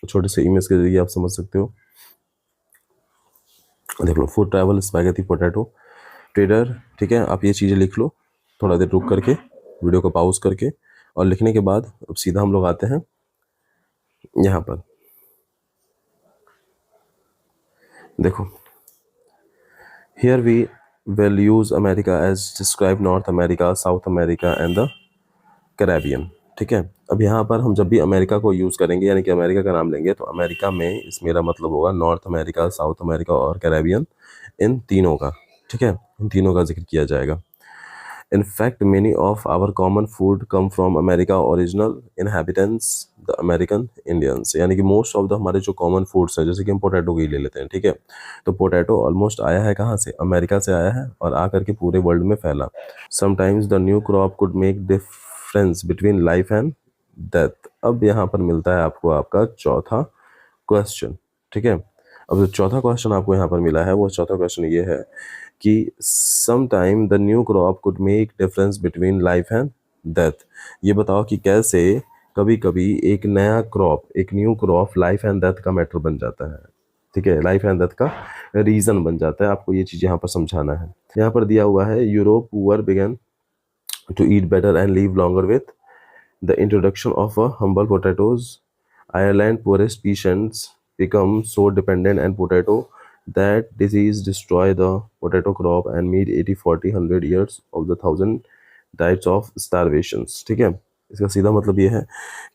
छोटे से इमेज के जरिए आप समझ सकते हो। देख लो, food travel spaghetti potato trader, ठीक है। आप ये चीज़ें लिख लो थोड़ा देर रुक करके, वीडियो को पॉज करके, और लिखने के बाद अब सीधा हम लोग आते हैं यहाँ पर। देखो, here we will use America as describe North America, South America and the Caribbean, ठीक है। अब यहाँ पर हम जब भी अमेरिका को यूज़ करेंगे, यानी कि अमेरिका का नाम लेंगे, तो अमेरिका में इस मेरा मतलब होगा नॉर्थ अमेरिका, साउथ अमेरिका और कैरेबियन, इन तीनों का, ठीक है, इन तीनों का जिक्र किया जाएगा। In fact, many of our common food come from America, original inhabitants, the American Indians। यानी कि मोस्ट ऑफ द हमारे जो कॉमन फूड्स हैं, जैसे कि हम पोटैटो की ले लेते हैं, ठीक है, तो पोटैटो ऑलमोस्ट आया है कहाँ से? अमेरिका से आया है और आकर के पूरे वर्ल्ड में फैला। Sometimes the new crop could make difference between life and death. अब यहाँ पर मिलता है आपको आपका चौथा क्वेश्चन, ठीक है। अब जो चौथा क्वेश्चन आपको यहाँ पर मिला है, वो चौथा क्वेश्चन ये है कि some time the new crop could make difference between life and death. ये बताओ कि कैसे कभी कभी एक नया क्रॉप, एक new crop life and death का मैटर बन जाता है, ठीक है, लाइफ एंड डेथ का रीज़न बन जाता है। आपको ये चीज़ यहाँ पर समझाना है। यहाँ पर दिया हुआ है, Europe poor began to eat better and live longer with the introduction of a humble potatoes. Ireland poorest peasants become so dependent on potato that disease destroy the potato crop and meet 80, 40, 100 years of the thousand diets of starvations, ठीक है। इसका सीधा मतलब ये है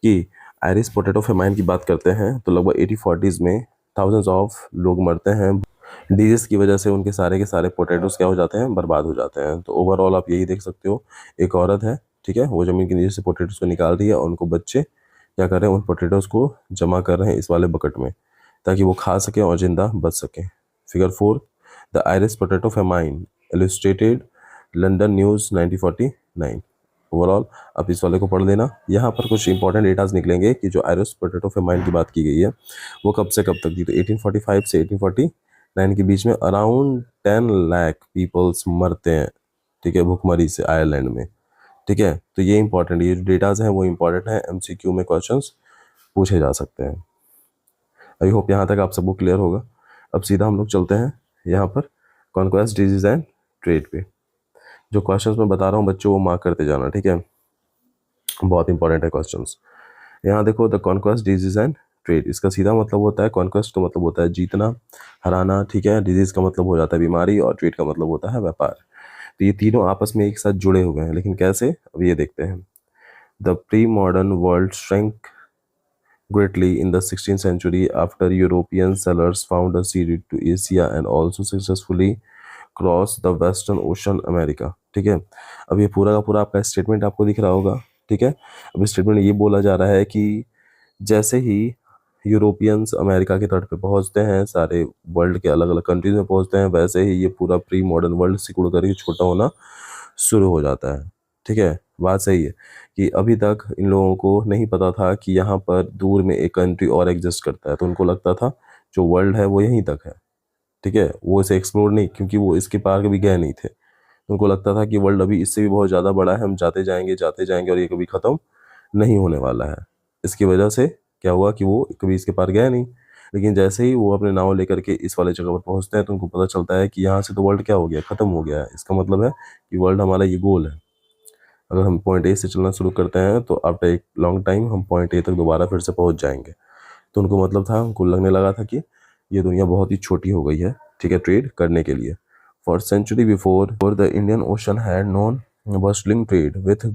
कि Irish potato famine की बात करते हैं तो लगभग 80-40s में थाउजेंड्स ऑफ लोग मरते हैं डिजीज की वजह से। उनके सारे के सारे पोटैटोज क्या हो जाते हैं? बर्बाद हो जाते हैं। तो ओवरऑल आप यही देख सकते हो, एक औरत है, ठीक है, वो ज़मीन के नीचे से पोटैटोज को निकाल रही है और उनको बच्चे क्या कर रहे हैं? उन पोटैटोज को जमा कर रहे हैं इस वाले बकेट में, ताकि वो खा सकें और ज़िंदा बच सकें। Figure 4, the Irish potato famine illustrated, London news 1949। Overall आप इस वाले को पढ़ लेना। यहाँ पर कुछ इंपॉर्टेंट डेटाज निकलेंगे कि जो आयरिश पोटैटो फेमाइन की बात की गई है वो कब से कब तक थी। तो 1845 से 1849 के बीच में अराउंड 10 लाख पीपल्स मरते हैं, ठीक है, भूखमरी से आयरलैंड में, ठीक है। तो ये इंपॉर्टेंट, ये जो डेटाज हैं वो इंपॉर्टेंट है, एमसीक्यू में क्वेश्चंस पूछे जा सकते हैं। आई होप यहाँ तक आप सबको क्लियर होगा। अब सीधा हम लोग चलते हैं यहाँ पर कॉन्क्वेस्ट, डिजीज एंड ट्रेड पे। जो क्वेश्चंस मैं बता रहा हूँ बच्चों, वो मार्क करते जाना, ठीक है, बहुत इंपॉर्टेंट है क्वेश्चंस। यहाँ देखो, the conquest, disease and trade, इसका सीधा मतलब होता है, कॉन्क्वेस्ट का मतलब होता है जीतना, हराना, ठीक है, डिजीज का मतलब हो जाता है बीमारी, और ट्रेड का मतलब होता है व्यापार। तो ये तीनों आपस में एक साथ जुड़े हुए हैं, लेकिन कैसे, अब ये देखते हैं। The pre modern world shrink greatly in the 16th century after European settlers found a sea route to Asia and also successfully crossed the Western Ocean America, ठीक है। अब ये पूरा का पूरा आपका स्टेटमेंट आपको दिख रहा होगा, ठीक है। अब स्टेटमेंट ये बोला जा रहा है कि जैसे ही यूरोपियंस अमेरिका के तट पे पहुंचते हैं, सारे वर्ल्ड के अलग अलग कंट्रीज में पहुंचते हैं, वैसे ही ये पूरा प्री मॉडर्न वर्ल्ड सिकुड़ करके छोटा होना शुरू हो जाता है, ठीक है। बात सही है कि अभी तक इन लोगों को नहीं पता था कि यहाँ पर दूर में एक कंट्री और एग्जिस्ट करता है, तो उनको लगता था जो वर्ल्ड है वो यहीं तक है, ठीक है, वो इसे एक्सप्लोर नहीं, क्योंकि वो इसके पार कभी गए नहीं थे। उनको लगता था कि वर्ल्ड अभी इससे भी बहुत ज़्यादा बड़ा है, हम जाते जाएंगे और ये कभी ख़त्म नहीं होने वाला है। इसकी वजह से क्या हुआ कि वो कभी इसके पार गया नहीं, लेकिन जैसे ही वो अपने नाव लेकर के इस वाले जगह पर पहुंचते हैं तो उनको पता चलता है कि यहाँ से तो वर्ल्ड क्या हो गया, ख़त्म हो गया है। इसका मतलब है कि वर्ल्ड हमारा ये गोल है। अगर हम पॉइंट ए से चलना शुरू करते हैं तो आफ्टर एक लॉन्ग टाइम हम पॉइंट ए तक दोबारा फिर से पहुंच जाएंगे। तो उनको मतलब था, उनको लगने लगा था कि ये दुनिया बहुत ही छोटी हो गई है, ठीक है, ट्रेड करने के लिए। For century before the Indian Ocean had known bustling trade with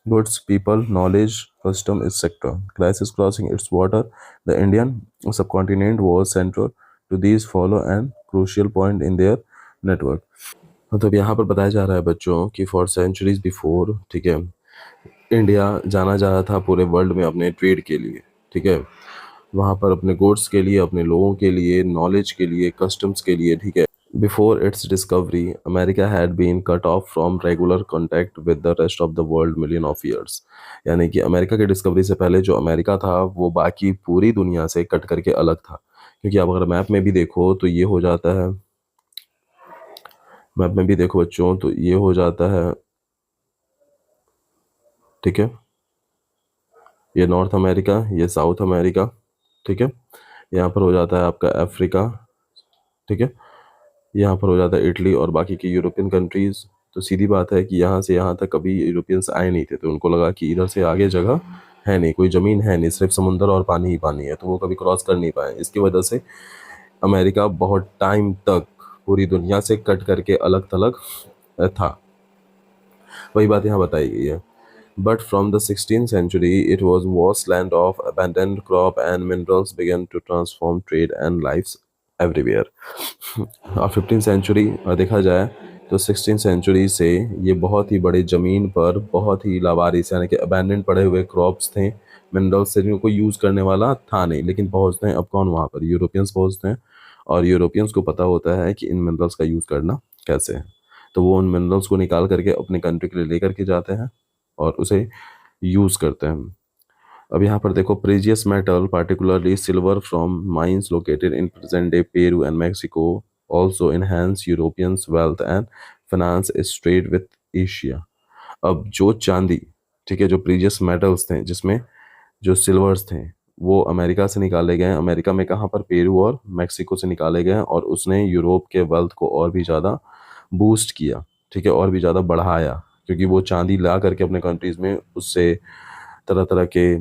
goods, people, knowledge, custom, etc. Crisis crossing its water, the Indian subcontinent was central to these follow and crucial point in their network। मतलब यहाँ पर बताया जा रहा है बच्चों कि for centuries before, ठीक है, इंडिया जाना जा रहा था पूरे वर्ल्ड में अपने ट्रेड के लिए, ठीक है, वहाँ पर अपने गुड्स के लिए, अपने लोगों के लिए, नॉलेज के लिए, कस्टम्स के लिए, ठीक है। Before its discovery America had been cut off from regular contact with the rest of the world million of years. यानी कि अमेरिका के डिस्कवरी से पहले जो अमेरिका था वो बाकी पूरी दुनिया से कट करके अलग था, क्योंकि आप अगर मैप में भी देखो तो ये हो जाता है, मैप में भी देखो बच्चों तो ये हो जाता है, ठीक है, ये नॉर्थ अमेरिका, ये साउथ अमेरिका, ठीक है, यहाँ पर हो जाता है आपका अफ्रीका, ठीक है, यहाँ पर हो जाता है इटली और बाकी की यूरोपियन कंट्रीज़। तो सीधी बात है कि यहाँ से यहाँ तक कभी यूरोपियंस आए नहीं थे, तो उनको लगा कि इधर से आगे जगह है नहीं, कोई ज़मीन है नहीं, सिर्फ समुंदर और पानी ही पानी है, तो वो कभी क्रॉस कर नहीं पाए। इसकी वजह से अमेरिका बहुत टाइम तक पूरी दुनिया से कट करके अलग थलग था। वही बात यहाँ बताई गई है। But from the 16th century, it was wasteland of abundant crop and minerals began to transform trade and lives everywhere. और 15th सेंचुरी देखा जाए तो 16th सेंचुरी से ये बहुत ही बड़ी ज़मीन पर बहुत ही लावारिस यानी कि अबैंडेंट पड़े हुए क्रॉप्स थे, मिनरल्स थे जिनको यूज़ करने वाला था नहीं, लेकिन पहुँचते हैं अब कौन वहाँ पर, यूरोपियंस पहुँचते हैं। और यूरोपियंस को पता होता है कि इन मिनरल्स का यूज़ करना कैसे है, तो वो उन मिनरल्स को निकाल करके अपने कंट्री के लिए लेकर के जाते हैं और उसे यूज़ करते हैं। अब यहाँ पर देखो, precious metal particularly silver from mines located in present day Peru and Mexico also enhance Europeans wealth and finance is trade with Asia. अब जो चांदी, ठीक है, जो प्रीजियस मेटल्स थे जिसमें जो सिल्वर्स थे वो अमेरिका से निकाले गए, अमेरिका में कहाँ पर, पेरू और मेक्सिको से निकाले गए, और उसने यूरोप के वेल्थ को और भी ज़्यादा बूस्ट किया, ठीक है, और भी ज़्यादा बढ़ाया, क्योंकि वो चांदी ला करके अपने कंट्रीज़ में उससे तरह तरह के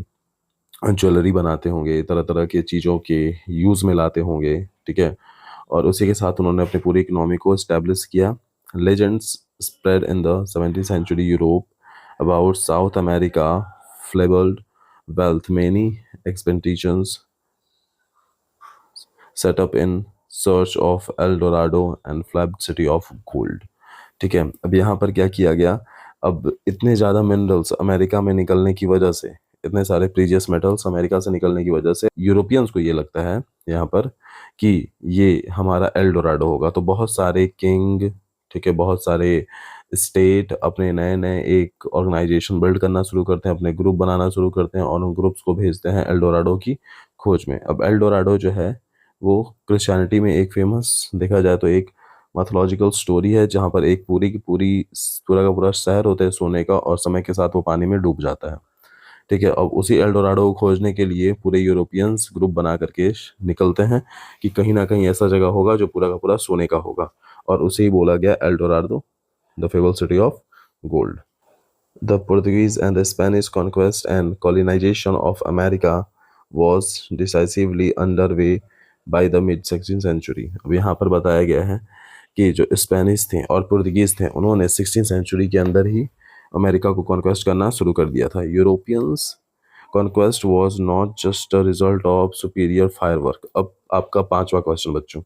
ज्वेलरी बनाते होंगे, तरह तरह के चीज़ों के यूज़ में लाते होंगे, ठीक है, और उसी के साथ उन्होंने अपनी पूरी इकोनॉमी को इस्टेब्लिश किया। Legends spread in the 17th century Europe about South America fabled wealth. Many expeditions set up in search of El Dorado and flagged city of gold. ठीक है, अब यहाँ पर क्या किया गया, अब इतने ज़्यादा मिनरल्स अमेरिका में निकलने की वजह से, इतने सारे प्रीजियस मेटल्स अमेरिका से निकलने की वजह से यूरोपियंस को ये लगता है यहाँ पर कि ये हमारा एल डोराडो होगा। तो बहुत सारे किंग, ठीक है, बहुत सारे स्टेट अपने नए नए एक ऑर्गेनाइजेशन बिल्ड करना शुरू करते हैं, अपने ग्रुप बनाना शुरू करते हैं और उन ग्रुप्स को भेजते हैं एल डोराडो की खोज में। अब एल डोराडो जो है वो क्रिश्चियनिटी में एक फेमस, देखा जाए तो एक मैथोलॉजिकल स्टोरी है, जहाँ पर एक पूरी की पूरी पूरा का पूरा शहर होता है सोने का और समय के साथ वो पानी में डूब जाता है, ठीक है। अब उसी एल डोराडो को खोजने के लिए पूरे यूरोपियंस ग्रुप बना करके निकलते हैं कि कहीं ना कहीं ऐसा जगह होगा जो पूरा का पूरा सोने का होगा, और उसे ही बोला गया L Dorado, the fable city of gold. The Portuguese and the Spanish conquest and colonization of America was decisively underway by the mid-16th century। अब यहाँ पर बताया गया है कि जो स्पेनिश थे और पुर्तगीज़ थे उन्होंने 16th सेंचुरी के अंदर ही अमेरिका को कॉन्क्वेस्ट करना शुरू कर दिया था। Europeans conquest was not just a result of superior firework. अब आपका पांचवा क्वेश्चन बच्चों,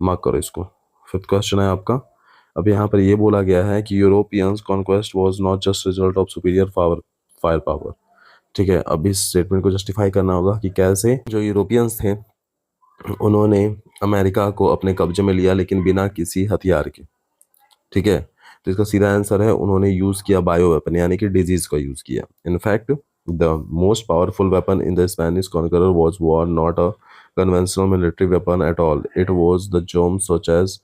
मार्क करो इसको, फिफ्थ क्वेश्चन है आपका। अब यहाँ पर ये बोला गया है कि Europeans conquest was not just result of superior fire power, ठीक है। अब इस स्टेटमेंट को जस्टिफाई करना होगा कि कैसे जो यूरोपियंस थे उन्होंने अमेरिका को अपने कब्जे में लिया लेकिन बिना किसी हथियार के, ठीक है। तो इसका सीधा आंसर है उन्होंने यूज़ किया बायो वेपन, यानी कि डिजीज़ का यूज़ किया। In fact the most powerful weapon in the Spanish conqueror was war not a conventional military weapon at all. It was the germs such as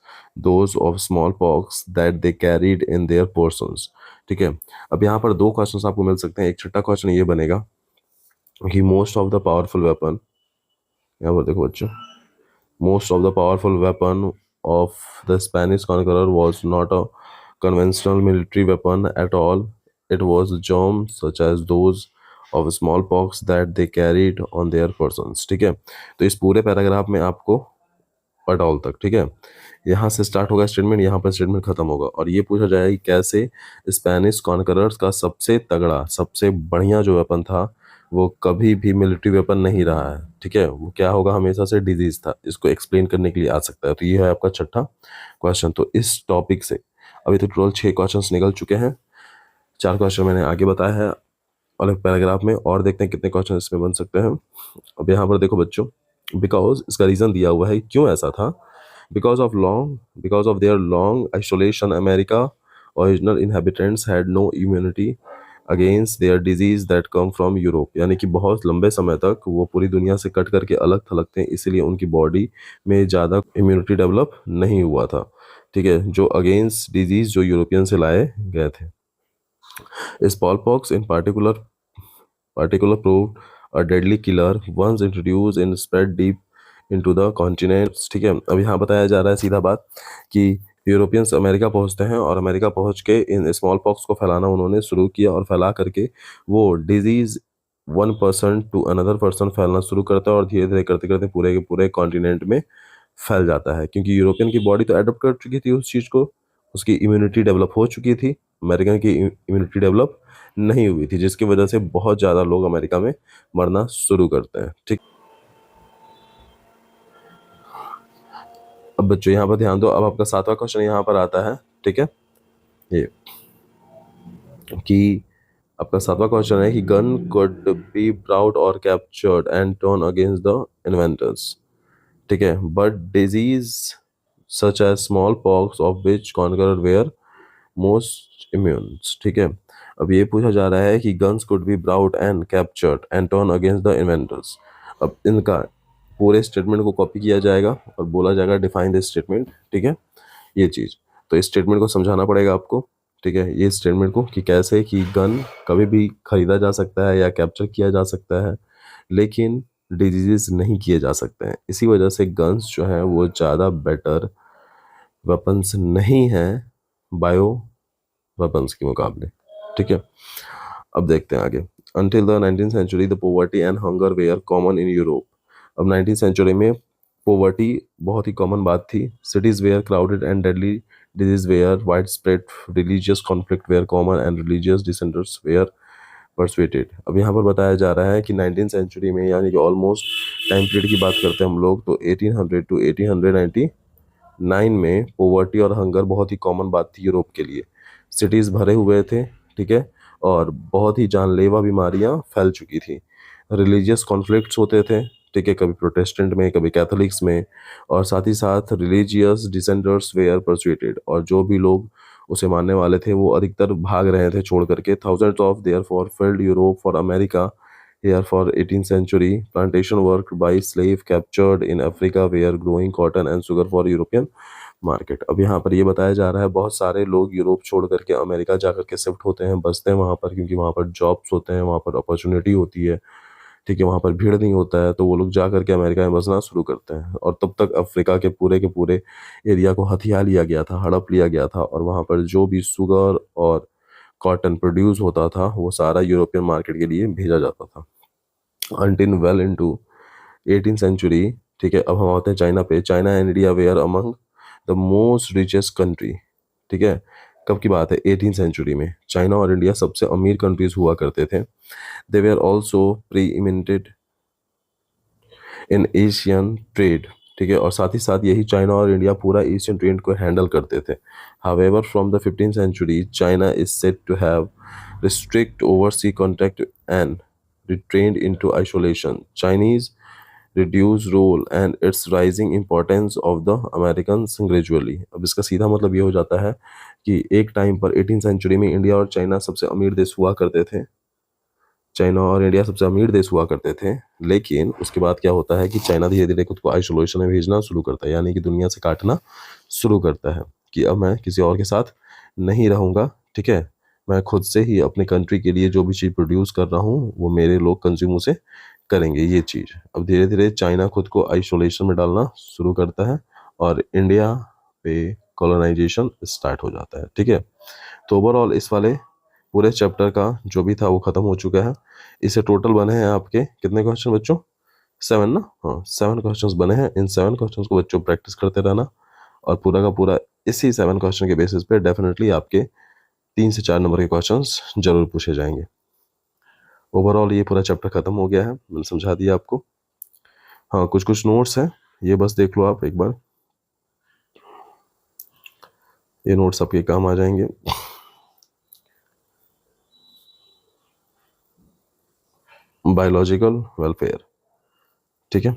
those of smallpox that they carried in their persons, ठीक है। अब यहाँ पर दो questions आपको मिल सकते हैं। एक छठा क्वेश्चन ये बनेगा कि most of the powerful weapon, यहाँ पर देखो बच्चों, most of the powerful weapon of the Spanish conqueror was not a conventional military weapon at all. It was germs such as those of smallpox that they carried on their persons, ठीक है। तो इस पूरे paragraph में आपको at all तक, ठीक है, यहाँ से स्टार्ट होगा स्टेटमेंट, यहाँ पर स्टेटमेंट खत्म होगा, और ये पूछा जाएगा कि कैसे स्पेनिश कॉन्करर्स का सबसे तगड़ा सबसे बढ़िया जो वेपन था वो कभी भी मिलिट्री वेपन नहीं रहा है, ठीक है, वो क्या होगा, हमेशा से डिजीज था। इसको एक्सप्लेन करने के लिए आ सकता है। तो ये है आपका छठा क्वेश्चन। तो इस टॉपिक से अभी तो टोटल 6 क्वेश्चन निकल चुके हैं, 4 क्वेश्चन मैंने आगे बताया है अलग पैराग्राफ में, और देखते हैं कितने क्वेश्चन इसमें बन सकते हैं। अब यहाँ पर देखो बच्चों, बिकॉज इसका रीज़न दिया हुआ है क्यों ऐसा था। Because of their long isolation America original inhabitants had no immunity against their disease that come from Europe, यानी कि बहुत लंबे समय तक वो पूरी दुनिया से कट करके अलग थलग थे, इसीलिए उनकी बॉडी में ज़्यादा इम्यूनिटी डेवलप नहीं हुआ था। ठीक है, जो अगेंस्ट डिजीज जो यूरोपियन से लाए गए थे। Smallpox in particular proved a deadly killer once introduced and spread deep into the continent। ठीक है, अब यहाँ बताया जा रहा है सीधा बात कि यूरोपियंस अमेरिका पहुंचते हैं और अमेरिका पहुंच के इन स्मॉल पॉक्स को फैलाना उन्होंने शुरू किया और फैला करके वो disease one person to another person फैलना शुरू करता है और धीरे धीरे करते करते पूरे के पूरे कॉन्टिनेंट में फैल जाता है, क्योंकि यूरोपियन की बॉडी तो अडॉप्ट कर चुकी थी उस चीज़ को, उसकी इम्यूनिटी डेवलप हो चुकी थी। अमेरिकन की इम्यूनिटी डेवलप नहीं हुई थी, जिसकी वजह से बहुत ज़्यादा लोग अमेरिका में मरना शुरू करते हैं। ठीक, अब बच्चों यहाँ पर ध्यान दो, अब आपका 7वां क्वेश्चन यहाँ पर आता है। ठीक है, ये कि आपका 7वां क्वेश्चन है कि गन कुड बी ब्राउट और captured and turn against the inventors. ठीक है, but disease such as smallpox of which conqueror were most immunes. ठीक है, अब ये पूछा जा रहा है कि guns could be brought and captured and turn against the inventors. अब इनका पूरे स्टेटमेंट को कॉपी किया जाएगा और बोला जाएगा डिफाइन दिस स्टेटमेंट। ठीक है, ये चीज़ तो इस स्टेटमेंट को समझाना पड़ेगा आपको। ठीक है, ये स्टेटमेंट को कि कैसे कि गन कभी भी खरीदा जा सकता है या कैप्चर किया जा सकता है, लेकिन डिजीजेस नहीं किए जा सकते हैं। इसी वजह से गन्स जो हैं वो ज़्यादा बेटर वेपन्स नहीं हैं बायो वेपन्स के मुकाबले। ठीक है, अब देखते हैं आगे। Until the 19th century, the poverty and hunger were common in Europe। अब 19th century में poverty बहुत ही कॉमन बात थी। Cities were crowded and deadly diseases were widespread। Religious conflict were common and religious dissenters were persuaded। अब यहाँ पर बताया जा रहा है कि 19th century में, यानी कि ऑलमोस्ट टाइम पीरियड की बात करते हैं हम लोग, तो 1800 टू 1899 में पोवर्टी और हंगर बहुत ही कॉमन बात थी यूरोप के लिए। सिटीज़ भरे हुए थे। ठीक है, और बहुत ही जानलेवा बीमारियां फैल चुकी थी। रिलीजियस कॉन्फ्लिक्ट्स होते थे। ठीक है, कभी प्रोटेस्टेंट में कभी कैथोलिक्स में, और साथ ही साथ रिलीजियस डिसेंडर्स वेयर परसुएटेड, और जो भी लोग उसे मानने वाले थे वो अधिकतर भाग रहे थे छोड़ करके। Thousands of their for failed Europe for America here for 18th century plantation work by slave captured in Africa were growing cotton and sugar for European market. अब यहाँ पर ये बताया जा रहा है बहुत सारे लोग यूरोप छोड़ करके अमेरिका जा करके शिफ्ट होते हैं, बसते हैं वहाँ पर, क्योंकि वहाँ पर जॉब्स होते हैं, वहाँ पर अपॉर्चुनिटी होती है। ठीक है, वहाँ पर भीड़ नहीं होता है, तो वो लोग जा करके अमेरिका में बसना शुरू करते हैं। और तब तक अफ्रीका के पूरे एरिया को हथिया लिया गया था, हड़प लिया गया था, और वहाँ पर जो भी शुगर और कॉटन प्रोड्यूस होता था वो सारा यूरोपियन मार्केट के लिए भेजा जाता था। until well into 18th century। ठीक है, अब हम आते हैं चाइना पे। China and India were among the most richest country. ठीक है, कब की बात है? 18th सेंचुरी में चाइना और इंडिया सबसे अमीर कंट्रीज हुआ करते थे। They were also preeminent in Asian trade. ठीक है, और साथ ही साथ यही चाइना और इंडिया पूरा एशियन ट्रेड को हैंडल करते थे। However from the 15th century China is said to have restrict overseas contact and retreated into isolation। Chinese reduced role and its rising importance of the Americans gradually। अब इसका सीधा मतलब ये हो जाता है कि एक टाइम पर 18th सेंचुरी में इंडिया और चाइना सबसे अमीर देश हुआ करते थे। चाइना और इंडिया सबसे अमीर देश हुआ करते थे, लेकिन उसके बाद क्या होता है कि चाइना धीरे धीरे खुद को आइसोलेशन में भेजना शुरू करता है, यानी कि दुनिया से काटना शुरू करता है कि अब मैं किसी और के साथ नहीं रहूँगा। ठीक है, मैं खुद से ही अपने कंट्री के लिए जो भी चीज़ प्रोड्यूस कर रहा हूँ वो मेरे लोग कंज्यूम उसे करेंगे, ये चीज़। अब धीरे धीरे चाइना खुद को आइसोलेशन में डालना शुरू करता है और इंडिया पे कॉलोनाइजेशन स्टार्ट हो जाता है। ठीक है, तो ओवरऑल इस वाले पूरे चैप्टर का जो भी था वो खत्म हो चुका है। इससे टोटल बने हैं आपके कितने क्वेश्चन बच्चों? 7 ना? हाँ, 7 क्वेश्चंस बने हैं। इन 7 क्वेश्चंस को बच्चों प्रैक्टिस करते रहना, और पूरा का पूरा इसी 7 क्वेश्चन के बेसिस पे डेफिनेटली आपके 3 से 4 नंबर के क्वेश्चंस जरूर पूछे जाएंगे। ओवरऑल ये पूरा चैप्टर खत्म हो गया है, मैंने समझा दिया आपको। हाँ, कुछ कुछ नोट्स हैं, ये बस देख लो आप एक बार, ये नोट्स आपके काम आ जाएंगे। Biological welfare. ठीक है,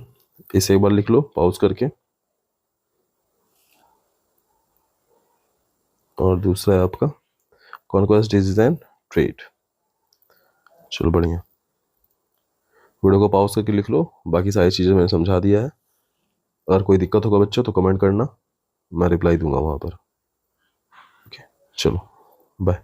इसे एक बार लिख लो पॉज करके। और दूसरा है आपका कॉन्क्वेस्ट डिजीज एंड ट्रेड। चलो बढ़िया, वीडियो को पॉज करके लिख लो, बाकी सारी चीज़ें मैंने समझा दिया है। अगर कोई दिक्कत होगा बच्चों तो कमेंट करना, मैं रिप्लाई दूंगा वहाँ पर। ओके, चलो बाय।